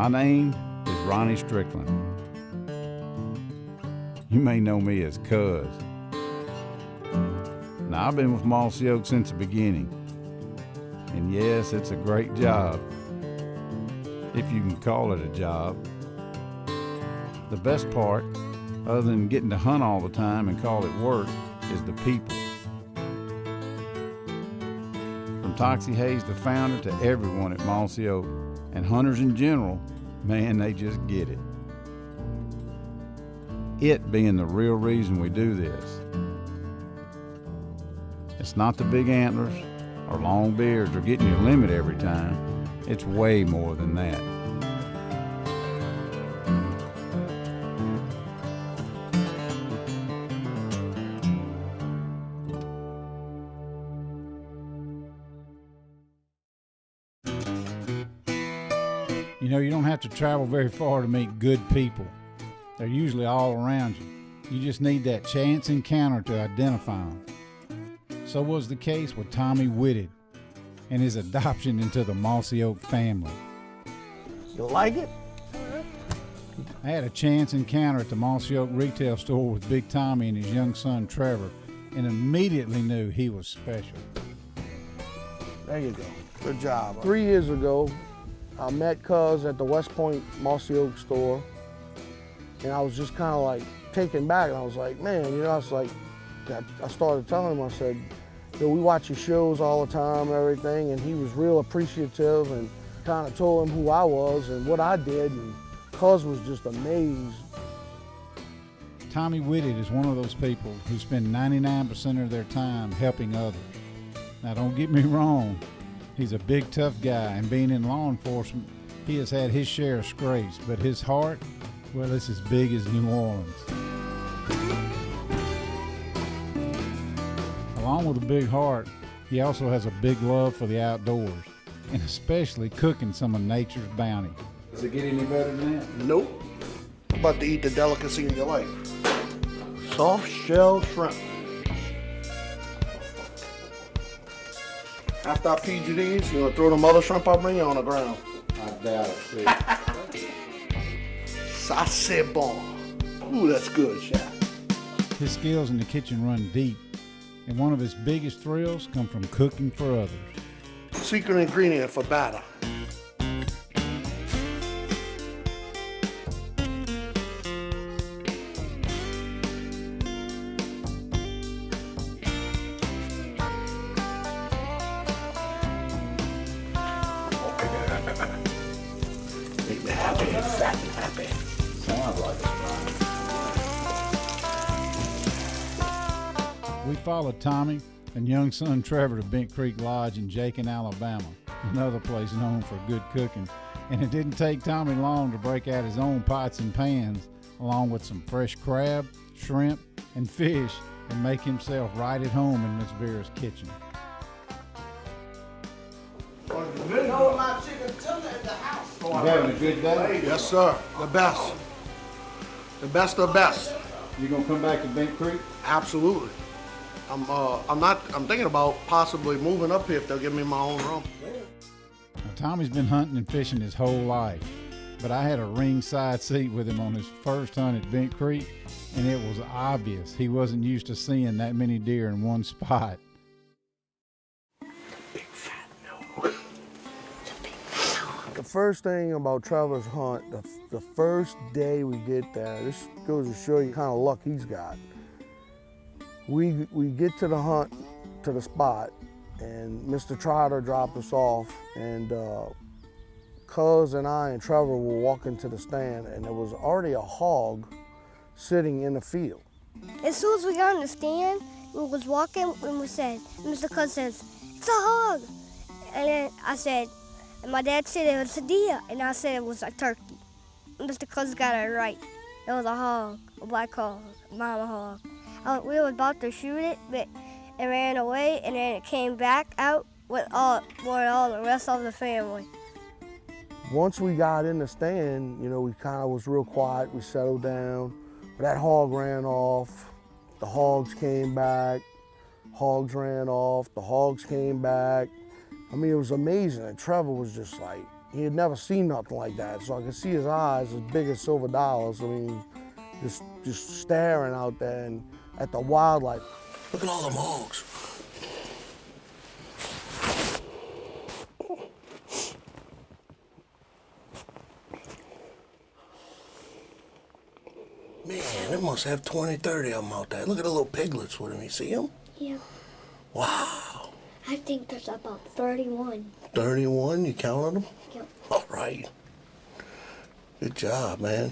My name is Ronnie Strickland. You may know me as Cuz. Now, I've been with Mossy Oak since the beginning. And yes, it's a great job, if you can call it a job. The best part, other than getting to hunt all the time and call it work, is the people. From Toxie Hayes, the founder, to everyone at Mossy Oak, and hunters in general, man, they just get it. It being the real reason we do this. It's not the big antlers or long beards or getting your limit every time. It's way more than that. You know, you don't have to travel very far to meet good people. They're usually all around you. You just need that chance encounter to identify them. So was the case with Tommy Whitted and his adoption into the Mossy Oak family. You like it? I had a chance encounter at the Mossy Oak retail store with Big Tommy and his young son Trevor, and immediately knew he was special. There you go. Good job. 3 years ago, I met Cuz at the West Point Mossy Oak store, and I was just kind of like taken back, and I was like, man, you know, I started telling him, I said, you know, we watch your shows all the time and everything, and he was real appreciative and kind of told him who I was and what I did, and Cuz was just amazed. Tommy Whitted is one of those people who spend 99% of their time helping others. Now, don't get me wrong, he's a big, tough guy, and being in law enforcement, he has had his share of scrapes, but his heart, well, it's as big as New Orleans. Along with a big heart, he also has a big love for the outdoors, and especially cooking some of nature's bounty. Does it get any better than that? Nope. I'm about to eat the delicacy of your life. Soft shell shrimp. After I feed you these, you're gonna throw the mother shrimp I bring you on the ground. I doubt it, see. Ça c'est bon. Ooh, that's good, chef. His skills in the kitchen run deep, and one of his biggest thrills come from cooking for others. Secret ingredient for batter. Make me happy and fat and happy. Sounds like it. We followed Tommy and young son Trevor to Bent Creek Lodge in Jakin, Alabama, another place known for good cooking. And it didn't take Tommy long to break out his own pots and pans, along with some fresh crab, shrimp, and fish, and make himself right at home in Miss Vera's kitchen. You know my chicken tender at the house. You having a good day? Yes, sir. The best. The best of best. You gonna come back to Bent Creek? Absolutely. I'm thinking about possibly moving up here if they'll give me my own room. Now, Tommy's been hunting and fishing his whole life, but I had a ringside seat with him on his first hunt at Bent Creek, and it was obvious he wasn't used to seeing that many deer in one spot. Big fat no. The first thing about Trevor's hunt, the first day we get there, this goes to show you kind of luck he's got. We get to the hunt, to the spot, and Mr. Trotter dropped us off, and Cuz and I and Trevor were walking to the stand, and there was already a hog sitting in the field. As soon as we got on the stand, we was walking, and we said, Mr. Cuz says, it's a hog. And then I said, and my dad said it was a deer, and I said it was a turkey. Mr. Cuz got it right. It was a hog, a black hog, a mama hog. We were about to shoot it, but it ran away, and then it came back out with all the rest of the family. Once we got in the stand, you know, we kind of was real quiet, we settled down. But that hog ran off, the hogs came back, hogs ran off, the hogs came back. I mean, it was amazing, and Trevor was just like, He had never seen nothing like that. So I could see his eyes as big as silver dollars. I mean, just staring out there and at the wildlife. Look at all them hogs. Man, it must have 20, 30 of them out there. Look at the little piglets with them. You see them? Yeah. Wow. I think there's about 31. 31? You counted them? Yep. All right. Good job, man.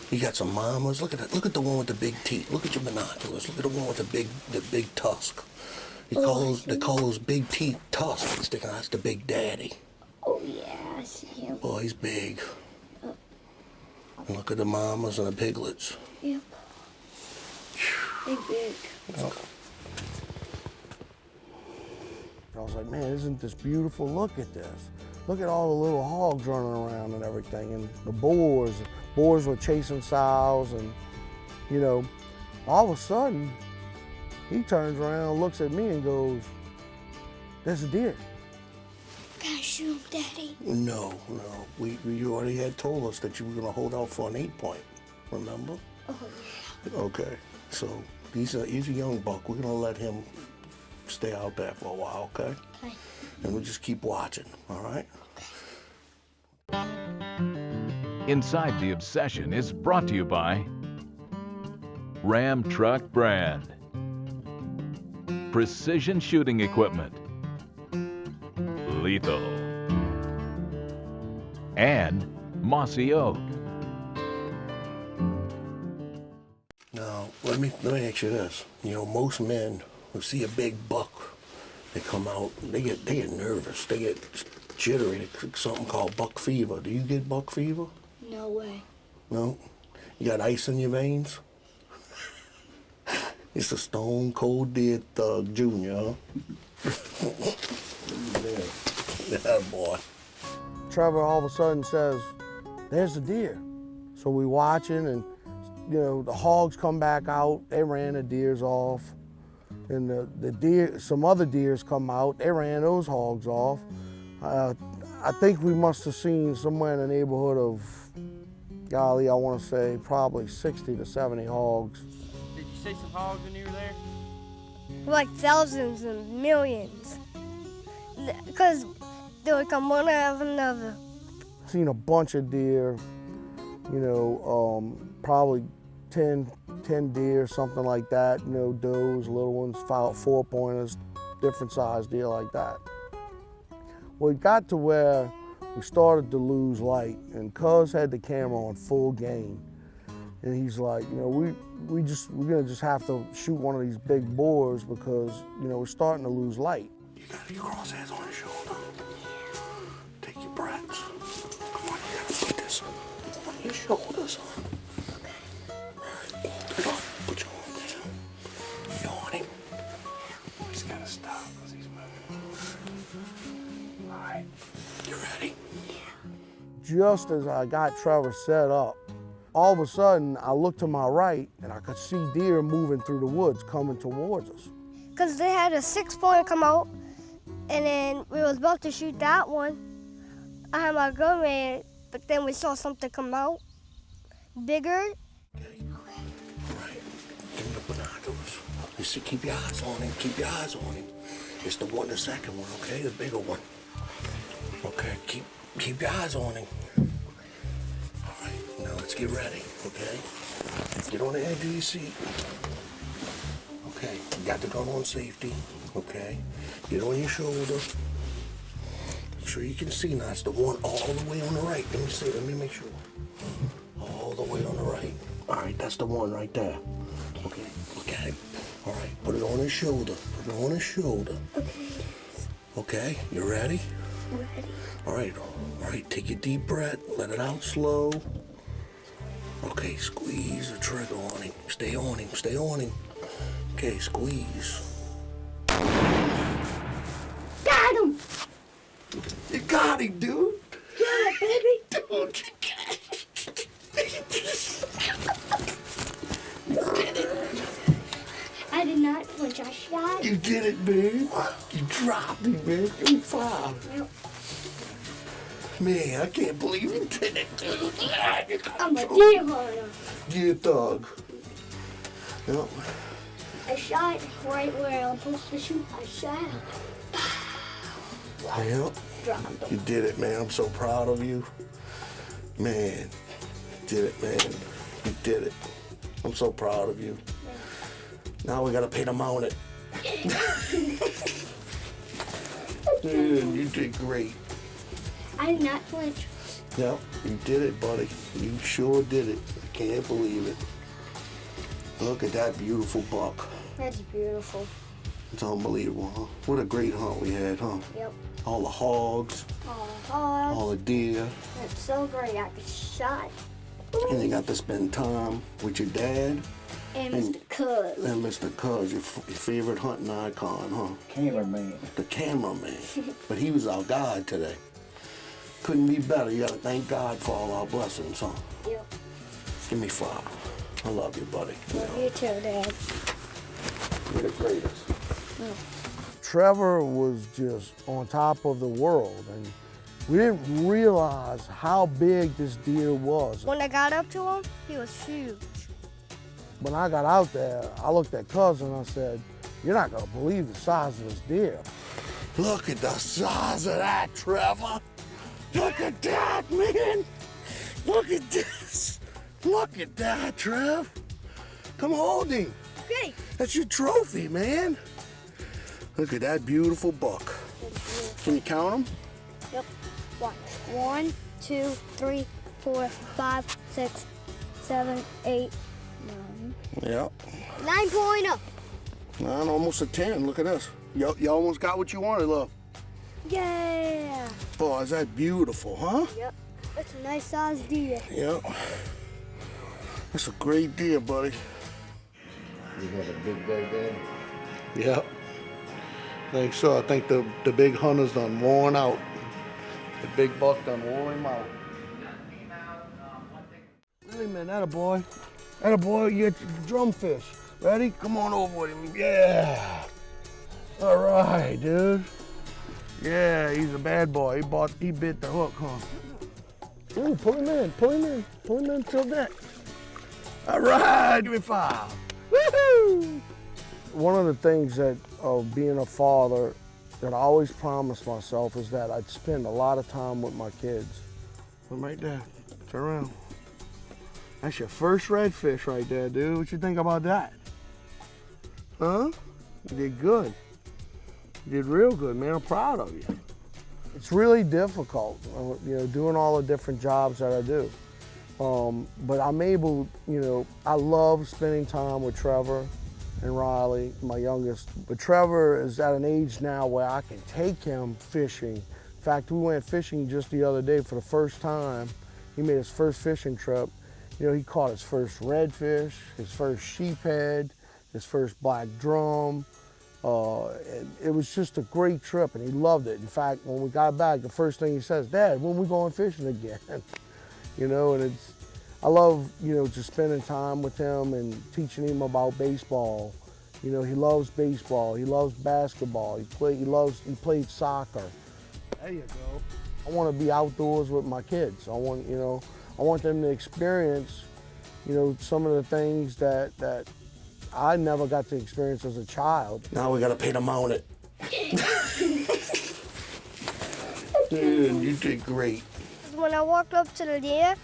You got some mamas. Look at that. Look at the one with the big teeth. Look at your binoculars. Look at the one with the big tusk. They call those big teeth tusks sticking out. That's the big daddy. Oh yeah, I see him. Boy, he's big. And look at the mamas and the piglets. Yep. They big. Oh. I was like, man, isn't this beautiful? Look at this. Look at all the little hogs running around and everything, and the boars. Boars were chasing sows, and you know, all of a sudden, he turns around, looks at me, and goes, "There's a deer." Can I shoot him, Daddy? No. You already had told us that you were gonna hold out for an 8-point. Remember? Oh yeah. Okay. So he's a young buck. We're gonna let him stay out there for a while, okay? Okay. And we'll just keep watching. All right? Inside the Obsession is brought to you by Ram Truck Brand, Precision Shooting Equipment, Lethal, and Mossy Oak. Now, let me ask you this. You know, most men who see a big buck, they come out, they get nervous, they get jittery. It's something called buck fever. Do you get buck fever? No way. No? You got ice in your veins? It's a stone cold dead thug, Junior, huh? Yeah, boy. Trevor all of a sudden says, "There's a deer." So we watching, and you know, the hogs come back out. They ran the deers off, and the deer, some other deers come out. They ran those hogs off. I think we must have seen somewhere in the neighborhood of, golly, I want to say probably 60 to 70 hogs. Did you see some hogs when you were there? Like thousands and millions. Because they would come one after another. Seen a bunch of deer, you know, probably 10 deer, something like that. You know, does, little ones, 4-pointers, different sized deer like that. Well, it got to where we started to lose light, and Cuz had the camera on full gain. And he's like, you know, we're gonna just have to shoot one of these big boars because, you know, we're starting to lose light. You got your crosshairs on your shoulder. Take your breaths. Come on, you gotta put this on your shoulders. Right, hold it up. Put your arm down. You on him. He's gotta stop because he's moving. All right. You ready? Just as I got Trevor set up, all of a sudden I looked to my right and I could see deer moving through the woods coming towards us. Because they had a 6-pointer come out, and then we was about to shoot that one. I had my gun ready, but then we saw something come out, bigger. Okay. All right. Give me the binoculars. You see, keep your eyes on him. Keep your eyes on him. It's the second one, okay? The bigger one. Okay, keep your eyes on him. All right, now let's get ready, okay? Get on the edge of your seat. Okay, you got the gun on safety, okay? Get on your shoulder. Make sure you can see now. It's the one all the way on the right. Let me see, let me make sure. All the way on the right. All right, that's the one right there. Okay, look at him. All right, put it on his shoulder. Put it on his shoulder. Okay, you ready? Ready. All right, take a deep breath, let it out slow. Okay, squeeze the trigger on him. Stay on him, stay on him. Okay, squeeze. Got him! You got him, dude. Yeah, baby! Dude, you did it. I did not flinch. I shot. You did it, man. You dropped him, man. You're fine. Yep. Man, I can't believe you did it, dude. I'm a deer hunter. You dog. Yep. I shot right where I'm supposed to shoot. I shot. Yep. Dropped You him. did it, man. I'm so proud of you. Man, you did it, man. You did it. I'm so proud of you. Now we gotta pay to mount it. Dude, you did great. I did not flinch. Yep, you did it, buddy. You sure did it. I can't believe it. Look at that beautiful buck. That's beautiful. It's unbelievable, huh? What a great hunt we had, huh? Yep. All the hogs, Oh, all the deer, that's so great. I got shot. and you got to spend time with your dad And Mr. Cuz. and Mr. Cuz, your favorite hunting icon, huh? Cameraman. The cameraman. But he was our guide today. Couldn't be better. You gotta thank God for all our blessings, huh? Yep. Give me 5. I love you, buddy. Love you too, Dad. You're the greatest. Trevor was just on top of the world, and we didn't realize how big this deer was. When I got up to him, he was huge. When I got out there, I looked at Cuz and I said, "You're not gonna believe the size of this deer." Look at the size of that, Trevor. Look at that, man. Look at this. Look at that, Trev. Come hold him. Great. That's your trophy, man. Look at that beautiful buck. Can you count them? Yep. Watch. 1, 2, 3, 4, 5, 6, 7, 8, 9. Yep. 9.0. 9, almost a 10. Look at this. You almost got what you wanted, look. Yeah. Boy, is that beautiful, huh? Yep. That's a nice sized deer. Yep. That's a great deer, buddy. You had a big day, Dad? Yep. I think so. I think the big hunter's done worn out. The big buck done wore him out. Really, man, attaboy. Attaboy, you get your drumfish. Ready? Come on over with him. Yeah. All right, dude. Yeah, he's a bad boy. He bit the hook, huh? Ooh, pull him in, pull him in, pull him in till that. All right, give me 5. Woohoo! One of the things that of being a father that I always promised myself is that I'd spend a lot of time with my kids. I'm right there. Turn around. That's your first redfish right there, dude. What you think about that? Huh? You did good. You did real good, man. I'm proud of you. It's really difficult, doing all the different jobs that I do. But I'm able, I love spending time with Trevor and Riley, my youngest. But Trevor is at an age now where I can take him fishing. In fact, we went fishing just the other day for the first time. He made his first fishing trip. He caught his first redfish, his first sheephead, his first black drum. And it was just a great trip, and he loved it. In fact, when we got back, the first thing he says, "Dad, when we going fishing again?" And I love, just spending time with him and teaching him about baseball. He loves baseball. He loves basketball. He played soccer. There you go. I want to be outdoors with my kids. I want them to experience, some of the things that I never got to experience as a child. Now we gotta pay to mount it. Dude, you did great. When I walked up to the deer,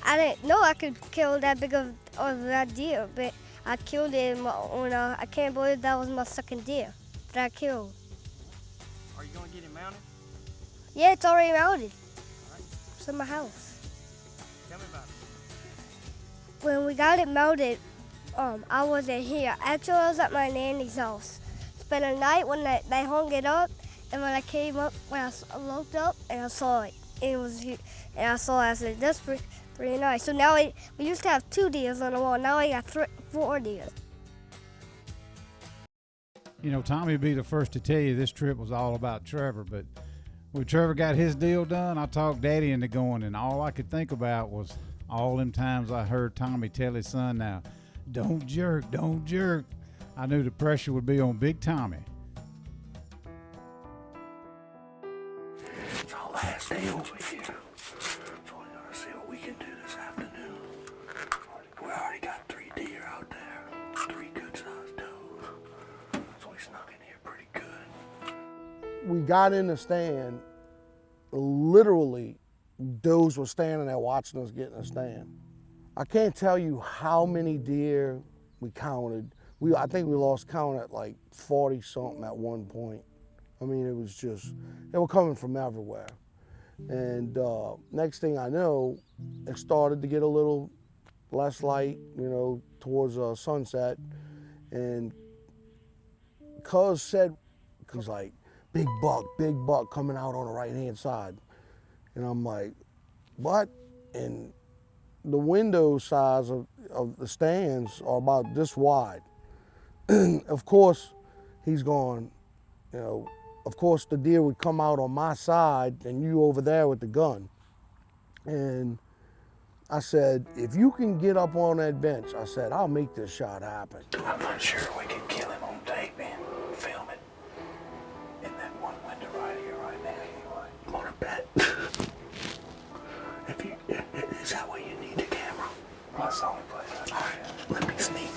I didn't know I could kill that big of that deer, but I killed it I can't believe that was my second deer that I killed. Are you gonna get it mounted? Yeah, it's already mounted. It's in my house. Tell me about it. When we got it mounted, I wasn't here. Actually, I was at my nanny's house. Spent a night when they hung it up, and when I came up, when I looked up and I saw it, it was here, and I said, "That's pretty nice." So now we used to have 2 deers on the wall. Now we got 4 deers. Tommy would be the first to tell you this trip was all about Trevor, but when Trevor got his deal done, I talked Daddy into going, and all I could think about was all them times I heard Tommy tell his son, "Now, don't jerk, don't jerk." I knew the pressure would be on Big Tommy. It's our last day over here. So we're gonna see what we can do this afternoon. We already got 3 deer out there, 3 good-sized does. So we snuck in here pretty good. We got in the stand, literally, does were standing there watching us get in the stand. I can't tell you how many deer we counted. I think we lost count at like 40 something at one point. I mean, it was just, they were coming from everywhere. And next thing I know, it started to get a little less light, you know, towards sunset. And Cuz said, he's like, big buck coming out on the right-hand side. And I'm like, what? And the window size of the stands are about this wide. Of course, he's going, you know, of course the deer would come out on my side and you over there with the gun. And I said, if you can get up on that bench, I said, I'll make this shot happen. I'm not sure we can kill him on tape, man. Film it. In that one window right here, right now. You want to bet? Is that why you need the camera? That's the only place. All right, let me sneak.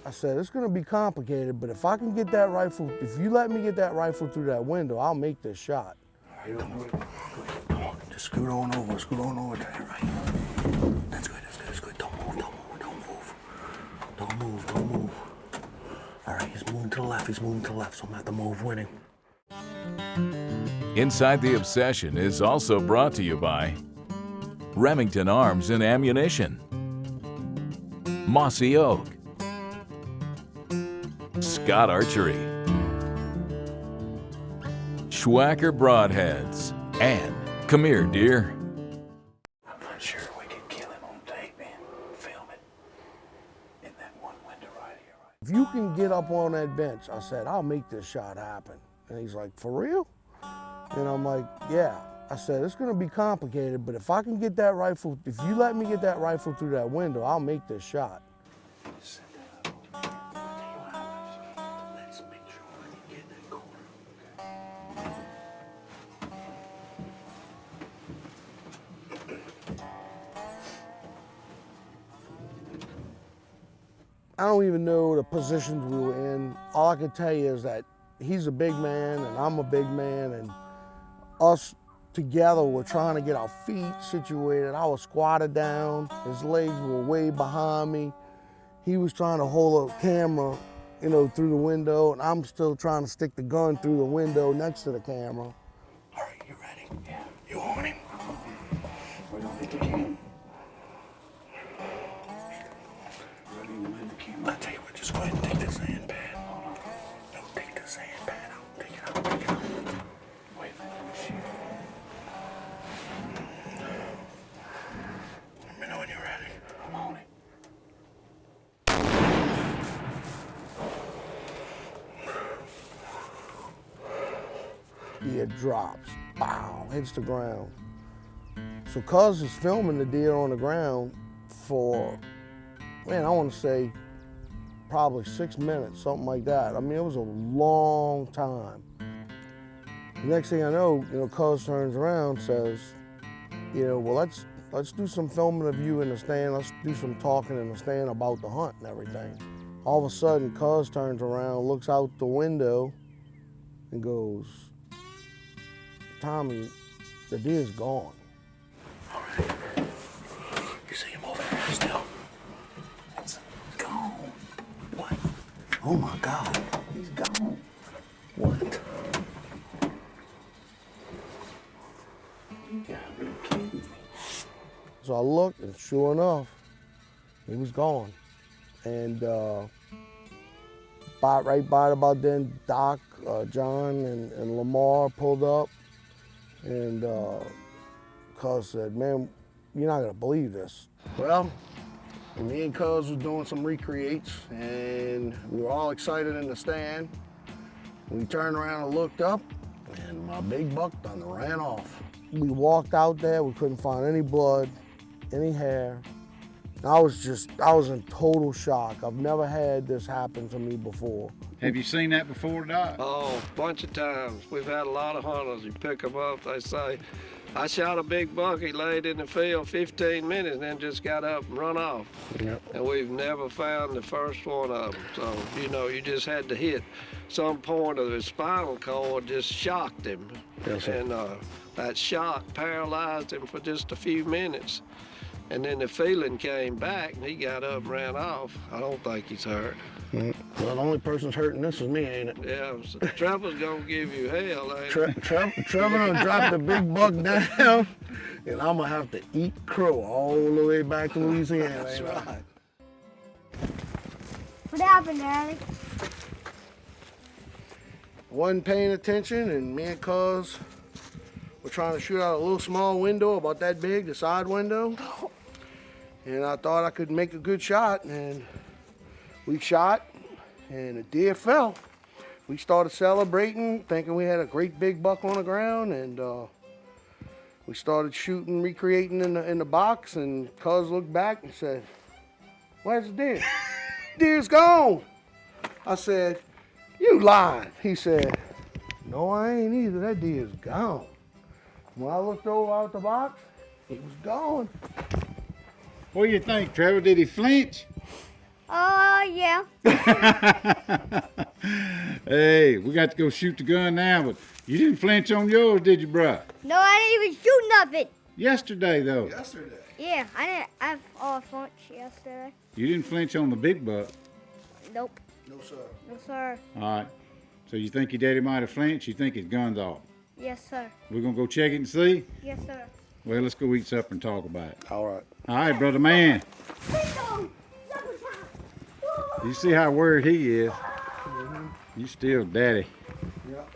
I said, it's gonna be complicated, but if I can get that rifle, if you let me get that rifle through that window, I'll make this shot. All right, come on. Just scoot on over to that right. That's good. Don't move. All right, he's moving to the left, so I'm gonna have to move with him. Inside the Obsession is also brought to you by Remington Arms and Ammunition, Mossy Oak, Scott Archery, Schwacker Broadheads, and come here, dear. I'm not sure we can kill him on tape, man. Film it. In that one window right here. If you can get up on that bench, I said, I'll make this shot happen. And he's like, for real? And I'm like, yeah. I said, it's gonna be complicated, but if I can get that rifle, if you let me get that rifle through that window, I'll make this shot. Let's make sure we can get in that corner. I don't even know the positions we were in. All I can tell you is that he's a big man and I'm a big man, and us together were trying to get our feet situated. I was squatted down, his legs were way behind me. He was trying to hold a camera, you know, through the window, and I'm still trying to stick the gun through the window next to the camera. All right, you ready? Yeah. You on him? We don't need the camera. Ready to light the camera? I tell you what, just go ahead and take the sand pad. No, take the sand pad out. Take it out. Wait, let me see. Let me know when you're ready. I'm on it. Deer drops, bow, hits the ground. So Cuz is filming the deer on the ground for, man, I want to say probably 6 minutes, something like that. I mean, it was a long time. The next thing I know, you know, Cuz turns around, says, you know, well, let's do some filming of you in the stand. Let's do some talking in the stand about the hunt and everything. All of a sudden, Cuz turns around, looks out the window, and goes, Tommy, the deer's gone. All right. You see him over there still? It's gone. What? Oh my God. He's gone. What? You gotta be kidding me. So I looked, and sure enough, he was gone. And right by about then, Doc, John, and Lamar pulled up, and Cuz said, man, you're not gonna believe this. Well, me and Cuz was doing some recreates, and we were all excited in the stand. We turned around and looked up, and my big buck done ran off. We walked out there, we couldn't find any blood, any hair, I was in total shock. I've never had this happen to me before. Have you seen that before, Doc? Oh, bunch of times. We've had a lot of hunters. You pick them up, they say, I shot a big buck, he laid in the field 15 minutes and then just got up and run off. Yep. And we've never found the first one of them. So, you know, you just had to hit some point of his spinal cord, just shocked him. Yes, sir. And that shock paralyzed him for just a few minutes. And then the feeling came back and he got up and ran off. I don't think he's hurt. Well, the only person's hurting this is me, ain't it? Yeah, so Trevor's gonna give you hell, ain't it? Trevor done dropped the big buck down, and I'm gonna have to eat crow all the way back to Louisiana. That's ain't I? right. What happened, Daddy? Wasn't paying attention, and me and Cuz were trying to shoot out a little small window about that big, the side window. And I thought I could make a good shot, and we shot, and a deer fell. We started celebrating, thinking we had a great big buck on the ground, and we started shooting, recreating in the box, and Cuz looked back and said, "Where's the deer?" "Deer's gone." I said, "You lying." He said, "No, I ain't either. That deer's gone." When I looked over out the box, he was gone. What do you think, Trevor? Did he flinch? Yeah. Hey, we got to go shoot the gun now, but you didn't flinch on yours, did you, bruh? No, I didn't even shoot nothing. Yesterday, though. Yesterday. Yeah, I didn't. I flinched yesterday. You didn't flinch on the big buck. Nope. No, sir. No, sir. All right. So you think your daddy might have flinched? You think his gun's off? Yes, sir. We're going to go check it and see? Yes, sir. Well, let's go eat supper and talk about it. All right. All right, brother man. Bingo! You see how worried he is. You still daddy. Yep.